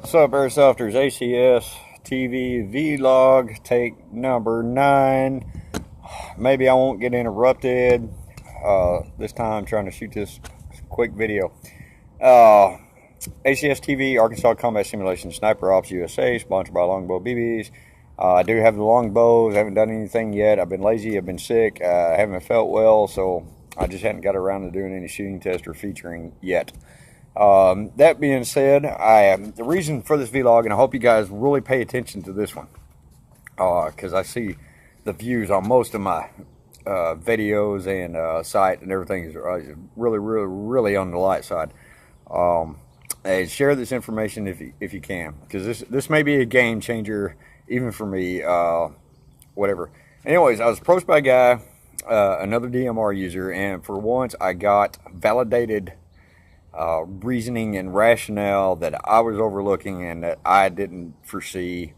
What's up, Airsofters? ACS TV vlog take number 9. Maybe I won't get interrupted. This time I'm trying to shoot this quick video. ACS TV, Arkansas Combat Simulation Sniper Ops USA, sponsored by Longbow BBs. I do have the longbows. I haven't done anything yet. I've been lazy. I've been sick. I haven't felt well, so I just hadn't got around to doing any shooting test or featuring yet. That being said, the reason for this vlog, and I hope you guys really pay attention to this one, because I see the views on most of my videos and site and everything is really on the light side. And share this information if you can, because this may be a game changer even for me. Whatever. Anyways, I was approached by a guy, another DMR user, and for once I got validated reasoning and rationale that I was overlooking and that I didn't foresee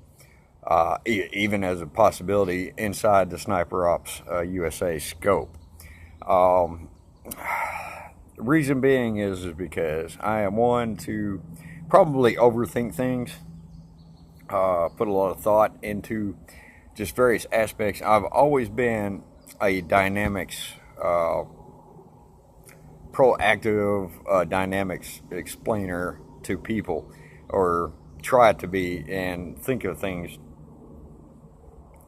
even as a possibility inside the Sniper Ops USA scope. Reason being is because I am one to probably overthink things, put a lot of thought into just various aspects. I've always been a dynamics proactive dynamics explainer to people, or try to be, and think of things,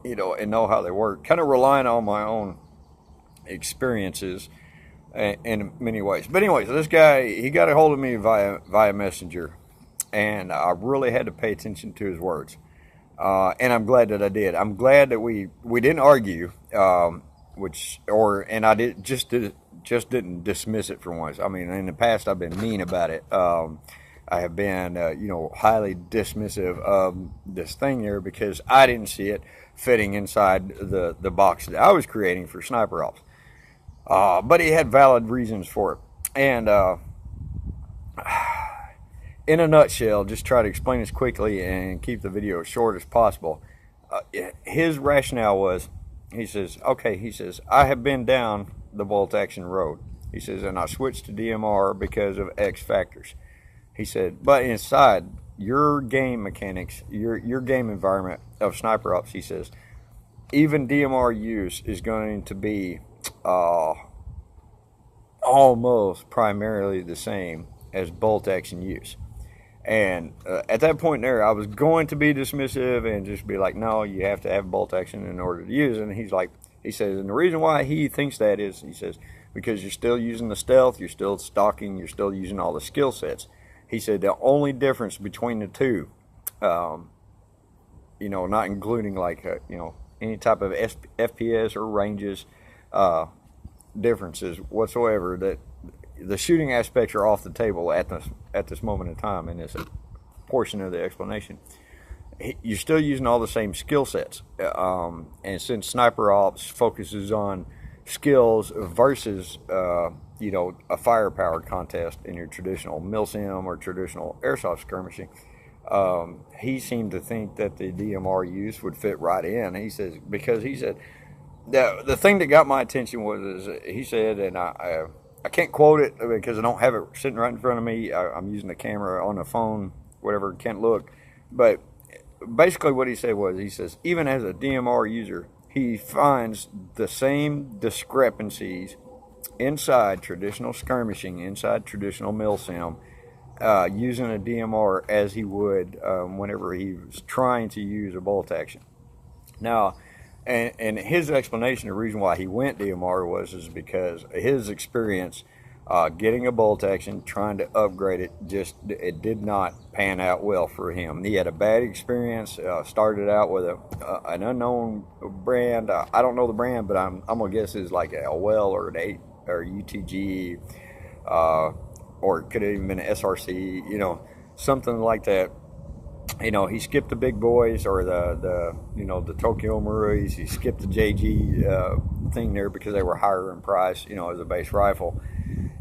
and know how they work, kind of relying on my own experiences in many ways. But anyways, this guy, he got a hold of me via Messenger, and I really had to pay attention to his words, and I'm glad that I did. I'm glad that we didn't argue, and I just didn't dismiss it for once. I mean, in the past I've been mean about it. I have been highly dismissive of this thing there because I didn't see it fitting inside the box that I was creating for Sniper Ops. But he had valid reasons for it. And in a nutshell, just try to explain this quickly and keep the video as short as possible. His rationale was, he says, I have been down the bolt action road. He says, and I switched to DMR because of X factors. He said, but inside your game mechanics, your game environment of Sniper Ops, he says, even DMR use is going to be almost primarily the same as bolt action use. And at that point there, I was going to be dismissive and just be like, no, you have to have bolt action in order to use it. And he says, and the reason why he thinks that is, he says, because you're still using the stealth, you're still stalking, you're still using all the skill sets. He said the only difference between the two, not including like, any type of FPS or ranges, differences whatsoever, that the shooting aspects are off the table at this moment in time, and it's a portion of the explanation. You're still using all the same skill sets, and since Sniper Ops focuses on skills versus a firepower contest in your traditional milsim or traditional airsoft skirmishing, he seemed to think that the DMR use would fit right in. He says, because he said the thing that got my attention was, he said, and I can't quote it because I don't have it sitting right in front of me. I'm using the camera on the phone, whatever, can't look. But basically what he said was, he says, even as a DMR user, he finds the same discrepancies inside traditional skirmishing, inside traditional milsim, using a DMR as he would whenever he was trying to use a bolt action. Now, and his explanation, the reason why he went DMR is because his experience getting a bolt action, trying to upgrade it, it did not pan out well for him. He had a bad experience. Started out with an unknown brand. I don't know the brand, but I'm gonna guess it's like a well or an UTG, or it could have even been an SRC, something like that. He skipped the big boys, or the Tokyo Maruis. He skipped the JG thing there because they were higher in price, as a base rifle,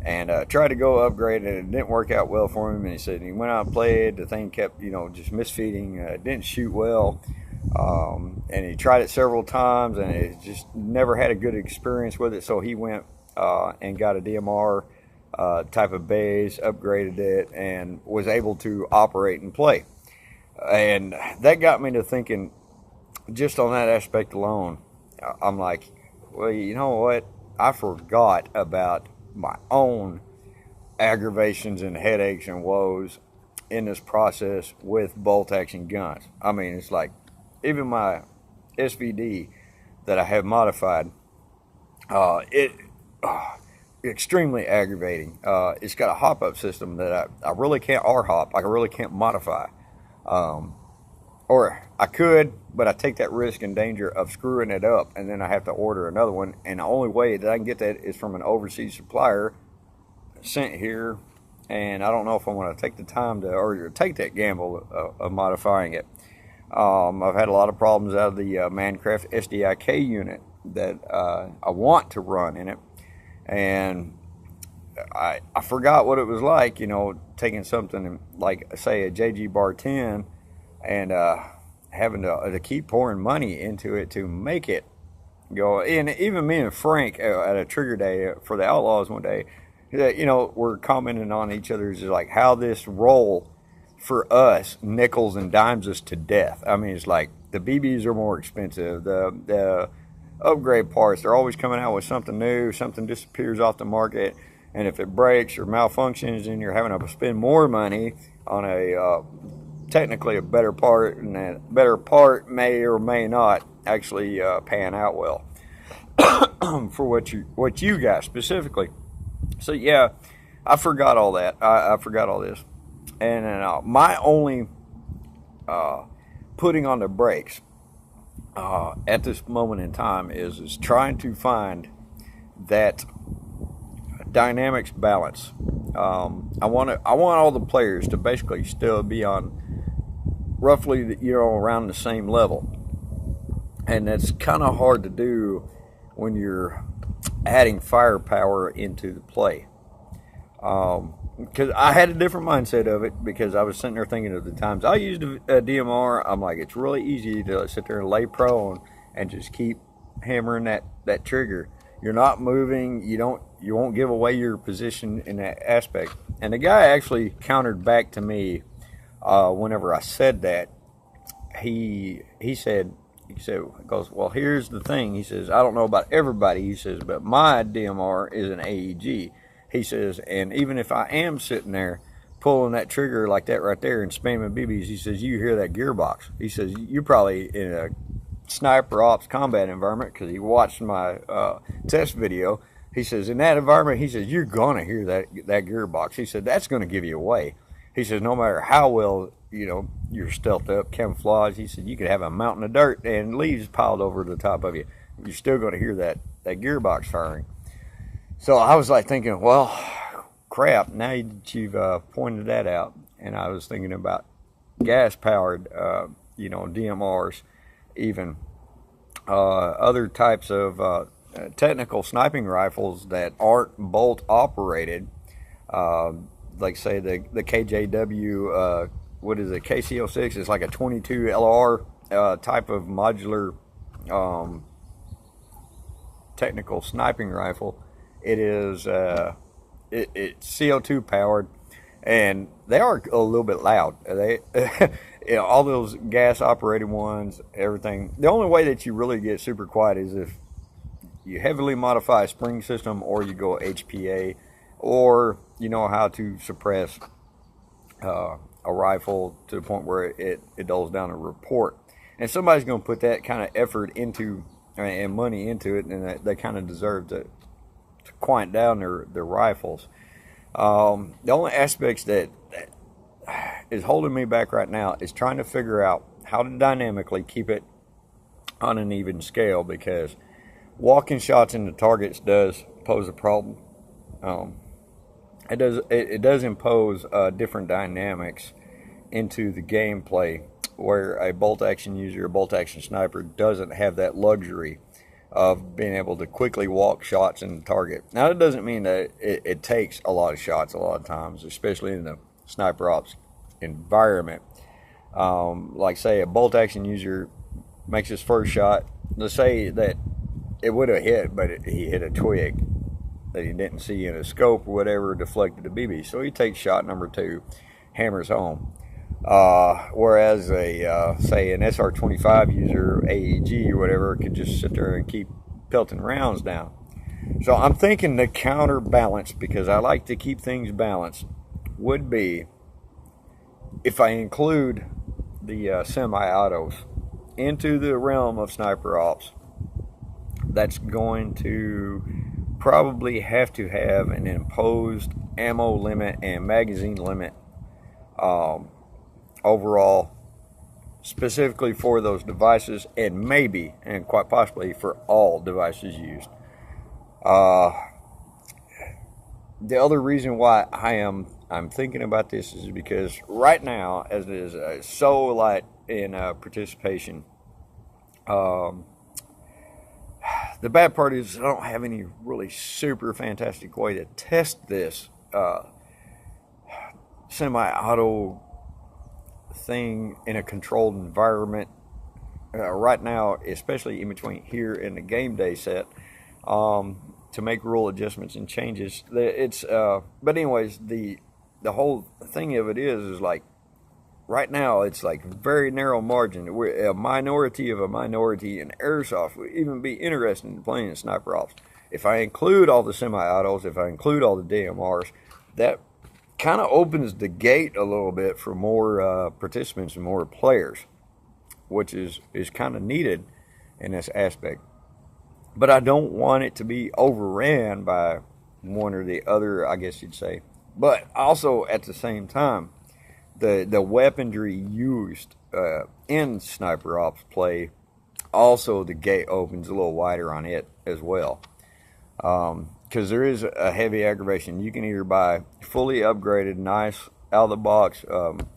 and tried to go upgrade, and it didn't work out well for him. And he said he went out and played. The thing kept, just misfeeding. Didn't shoot well, and he tried it several times, and it just never had a good experience with it. So he went and got a DMR type of base, upgraded it, and was able to operate and play. And that got me to thinking, just on that aspect alone, I'm like, well, you know what? I forgot about my own aggravations and headaches and woes in this process with bolt action guns. I mean, it's like even my SVD that I have modified, it extremely aggravating. It's got a hop up system that I really can't R-hop. I really can't modify. Or I could, but I take that risk and danger of screwing it up, and then I have to order another one. And the only way that I can get that is from an overseas supplier sent here. And I don't know if I want to take the time to, or take that gamble of modifying it. I've had a lot of problems out of the Mancraft SDIK unit that I want to run in it. And I forgot what it was like, you know, taking something like, say, a JG Bar 10 and having to keep pouring money into it to make it go. And even me and Frank at a trigger day for the Outlaws one day, you know, we're commenting on each other's like how this roll for us nickels and dimes us to death. I mean, it's like the BBs are more expensive. The upgrade parts, they're always coming out with something new. Something disappears off the market, and if it breaks or malfunctions, then you're having to spend more money on a technically a better part, and that better part may or may not actually pan out well for what you got specifically. So yeah, I forgot all that. I forgot all this, and my only putting on the brakes at this moment in time is trying to find that dynamics balance. I want all the players to basically still be on roughly, you know, around the same level, and that's kind of hard to do when you're adding firepower into the play. Because I had a different mindset of it, because I was sitting there thinking of the times I used a DMR. I'm like, it's really easy to sit there and lay prone and just keep hammering that trigger. You're not moving. You won't give away your position in that aspect. And the guy actually countered back to me whenever I said that. He goes, well, here's the thing. He says, I don't know about everybody. He says, but my DMR is an AEG. He says, and even if I am sitting there pulling that trigger like that right there and spamming BBs, he says, you hear that gearbox. He says, you're probably in a sniper ops combat environment, because he watched my test video. He says, in that environment, he says, you're going to hear that gearbox. He said, that's going to give you away. He says, no matter how well, you know, you're stealthed up, camouflage, he said, you could have a mountain of dirt and leaves piled over the top of you. You're still going to hear that gearbox firing. So I was like thinking, well, crap, now that you've pointed that out, and I was thinking about gas-powered, you know, DMRs, even other types of technical sniping rifles that aren't bolt-operated, like say the KJW, what is it, KC06, it's like a 22 LR type of modular technical sniping rifle. It is it's CO2 powered, and they are a little bit loud. They you know, all those gas operated ones, everything. The only way that you really get super quiet is if you heavily modify a spring system, or you go HPA, or you know how to suppress a rifle to the point where it dulls down a report. And somebody's going to put that kind of effort into and money into it, and they kind of deserve to quiet down their rifles. The only aspects that is holding me back right now is trying to figure out how to dynamically keep it on an even scale, because walking shots into targets does pose a problem. It does impose different dynamics into the gameplay, where a bolt action user, a bolt action sniper, doesn't have that luxury of being able to quickly walk shots in the target. Now, that doesn't mean that it takes a lot of shots a lot of times, especially in the sniper ops environment. Like say a bolt action user makes his first shot. Let's say that it would have hit, but he hit a twig that he didn't see in a scope or whatever, deflected the BB. So he takes shot number 2, hammers home. Whereas a say an SR-25 user, AEG or whatever, could just sit there and keep pelting rounds down. So I'm thinking the counterbalance, because I like to keep things balanced, would be if I include the semi-autos into the realm of sniper ops. That's going to probably have to have an imposed ammo limit and magazine limit overall, specifically for those devices, and maybe and quite possibly for all devices used. The other reason why I'm thinking about this is because right now, as it is so light in participation, the bad part is I don't have any really super fantastic way to test this semi-auto thing in a controlled environment right now, especially in between here and the game day set, to make rule adjustments and changes. It's but anyways, the whole thing of it is like right now it's like very narrow margin. We're a minority of a minority in airsoft would even be interested in playing in sniper ops. If I include all the semi-autos, if I include all the DMRs, that kind of opens the gate a little bit for more participants and more players, which is kind of needed in this aspect. But I don't want it to be overran by one or the other, I guess you'd say. But also at the same time, the weaponry used in sniper ops play, also the gate opens a little wider on it as well. Because there is a heavy aggravation. You can either buy fully upgraded, nice out of the box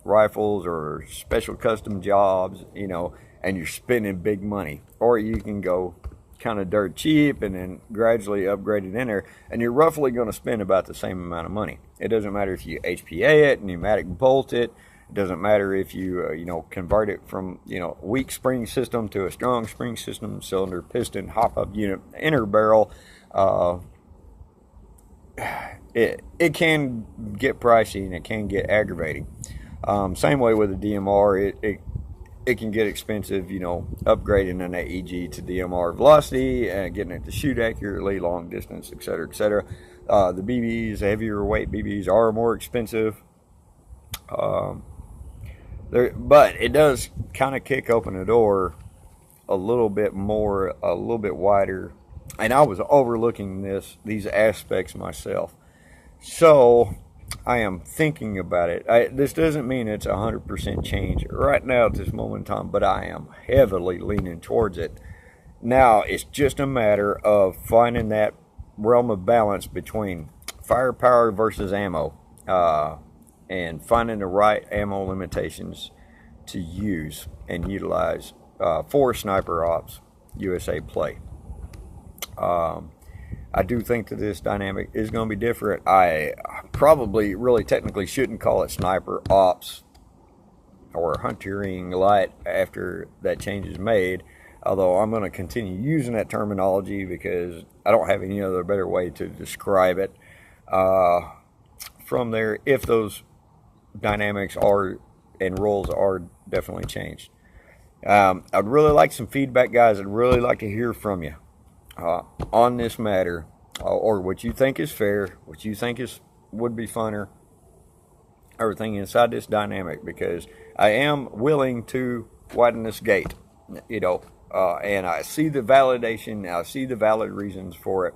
rifles or special custom jobs, you know, and you're spending big money, or you can go kind of dirt cheap and then gradually upgrade it in there, and you're roughly going to spend about the same amount of money. It doesn't matter if you HPA it, pneumatic bolt it. It doesn't matter if you you know, convert it from, you know, weak spring system to a strong spring system, cylinder, piston, hop up unit, inner barrel. It can get pricey and it can get aggravating. Same way with the DMR, it can get expensive, you know, upgrading an AEG to DMR velocity and getting it to shoot accurately, long distance, etc., etc. The BBs, heavier weight BBs, are more expensive. But it does kind of kick open the door a little bit more, a little bit wider. And I was overlooking these aspects myself. So I am thinking about it. This doesn't mean it's 100% change right now at this moment in time, but I am heavily leaning towards it. Now it's just a matter of finding that realm of balance between firepower versus ammo, and finding the right ammo limitations to use and utilize for sniper ops USA play. I do think that this dynamic is going to be different. I probably really technically shouldn't call it sniper ops or huntering light after that change is made, although I'm going to continue using that terminology because I don't have any other better way to describe it. From there, if those dynamics are and roles are definitely changed. I'd really like some feedback, guys. I'd really like to hear from you on this matter, or what you think is fair, what you think would be funner, everything inside this dynamic, because I am willing to widen this gate, you know, and I see the validation, I see the valid reasons for it.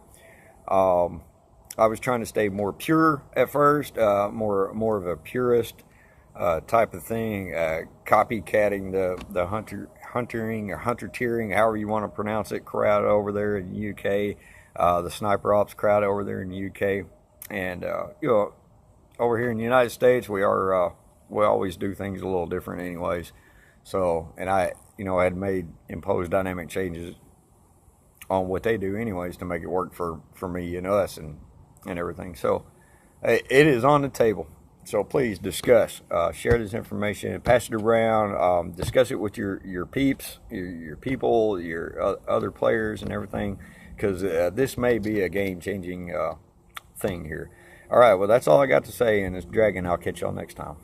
I was trying to stay more pure at first, more of a purist type of thing, copycatting the huntering or hunter-tearing, however you want to pronounce it, crowd over there in the UK, the sniper ops crowd over there in the UK, and you know, over here in the United States, we always do things a little different, anyways. So, and I had imposed dynamic changes on what they do, anyways, to make it work for me and us and everything. So, it is on the table. So please discuss, share this information, pass it around, discuss it with your peeps, your people, your other players and everything, because this may be a game-changing thing here. All right, well, that's all I got to say in this dragon. I'll catch y'all next time.